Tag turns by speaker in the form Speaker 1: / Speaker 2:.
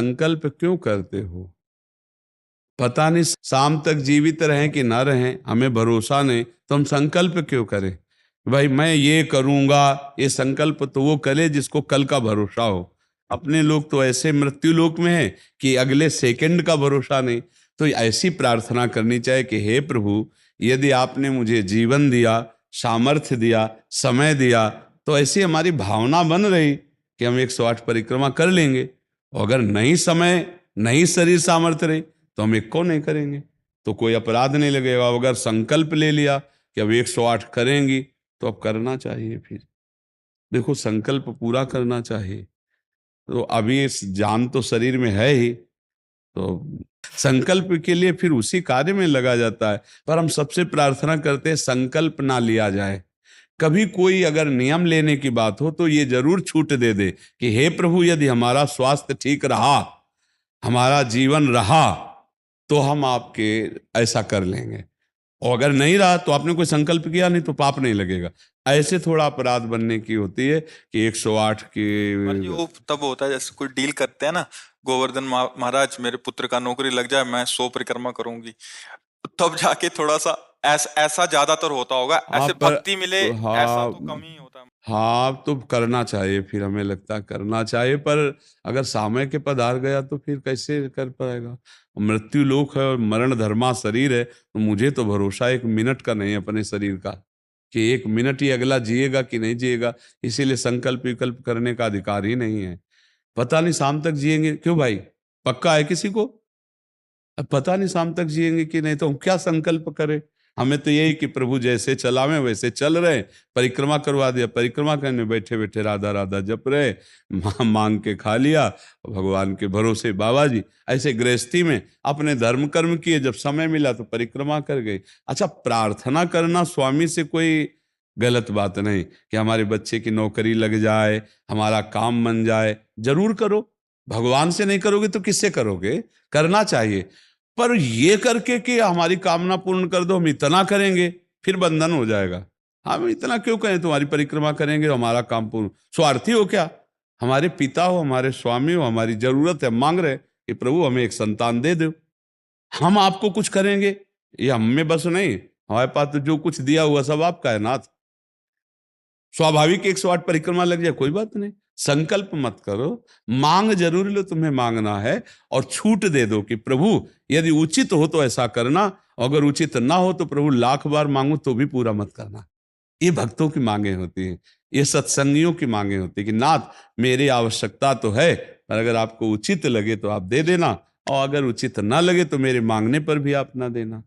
Speaker 1: संकल्प क्यों करते हो? पता नहीं शाम तक जीवित रहें कि ना रहें, हमें भरोसा नहीं, तो हम संकल्प क्यों करें? भाई मैं ये करूंगा, ये संकल्प तो वो करे जिसको कल का भरोसा हो। अपने लोग तो ऐसे मृत्यु लोक में है कि अगले सेकंड का भरोसा नहीं। तो ऐसी प्रार्थना करनी चाहिए कि हे प्रभु, यदि आपने मुझे जीवन दिया, सामर्थ्य दिया, समय दिया, तो ऐसी हमारी भावना बन रही कि हम 108 परिक्रमा कर लेंगे। और अगर नहीं समय, नहीं शरीर सामर्थ्य रही, तो हम एक को नहीं करेंगे, तो कोई अपराध नहीं लगेगा। अगर संकल्प ले लिया कि अब 108 करेंगी, तो अब करना चाहिए। फिर देखो, संकल्प पूरा करना चाहिए। तो अभी इस जान तो शरीर में है ही, तो संकल्प के लिए फिर उसी कार्य में लगा जाता है। पर हम सबसे प्रार्थना करते हैं संकल्प ना लिया जाए। कभी कोई अगर नियम लेने की बात हो तो ये जरूर छूट दे दे कि हे प्रभु, यदि हमारा स्वास्थ्य ठीक रहा, हमारा जीवन रहा, तो हम आपके ऐसा कर लेंगे। और अगर नहीं रहा तो आपने कोई संकल्प किया नहीं, तो पाप नहीं लगेगा। ऐसे थोड़ा अपराध बनने की होती है कि 108 की।
Speaker 2: पर जी वो तब होता है जैसे कोई डील करते हैं ना, गोवर्धन महाराज मेरे पुत्र का नौकरी लग जाए, मैं 100 परिक्रमा करूंगी, तब जाके थोड़ा सा ऐसा ज्यादातर होता होगा। ऐसे
Speaker 1: आप
Speaker 2: भक्ति मिले ऐसा तो
Speaker 1: हाँ,
Speaker 2: कम ही होता है।
Speaker 1: हाँ तो करना चाहिए, फिर हमें लगता है करना चाहिए। पर अगर समय के पधार गया तो फिर कैसे कर पाएगा? मृत्यु लोक है और मरण धर्मा शरीर है, तो मुझे तो भरोसा 1 मिनट का नहीं है अपने शरीर का कि 1 मिनट ही अगला जिएगा कि नहीं जिएगा। इसीलिए संकल्प विकल्प करने का अधिकार ही नहीं है। पता नहीं शाम तक जिएंगे, क्यों भाई? पक्का है किसी को? अब पता नहीं शाम तक जिएंगे कि नहीं, तो हम क्या संकल्प करें? हमें तो यही कि प्रभु जैसे चलावे वैसे चल रहे। परिक्रमा करवा दिया, परिक्रमा करने बैठे बैठे राधा राधा जप रहे, मांग के खा लिया, भगवान के भरोसे बाबा जी। ऐसे गृहस्थी में अपने धर्म कर्म किए, जब समय मिला तो परिक्रमा कर गए। अच्छा, प्रार्थना करना स्वामी से कोई गलत बात नहीं कि हमारे बच्चे की नौकरी लग जाए, हमारा काम बन जाए, जरूर करो। भगवान से नहीं करोगे तो किससे करोगे? करना चाहिए। पर ये करके कि हमारी कामना पूर्ण कर दो, हम इतना करेंगे, फिर बंधन हो जाएगा। हम इतना क्यों करें? तुम्हारी परिक्रमा करेंगे तो हमारा काम पूर्ण। स्वार्थी हो क्या? हमारे पिता हो, हमारे स्वामी हो, हमारी जरूरत है, मांग रहे कि प्रभु हमें एक संतान दे दो, हम आपको कुछ करेंगे। ये हम में बस नहीं, हमारे पास तो जो कुछ दिया हुआ सब आपका है नाथ। स्वाभाविक 108 परिक्रमा लग जाए, कोई बात नहीं। संकल्प मत करो, मांग जरूर लो, तुम्हें मांगना है। और छूट दे दो कि प्रभु यदि उचित हो तो ऐसा करना, अगर उचित ना हो तो प्रभु लाख बार मांगू तो भी पूरा मत करना। ये भक्तों की मांगे होती हैं, ये सत्संगियों की मांगे होती है कि नाथ मेरी आवश्यकता तो है, पर अगर आपको उचित लगे तो आप दे देना, और अगर उचित ना लगे तो मेरे मांगने पर भी आप ना देना।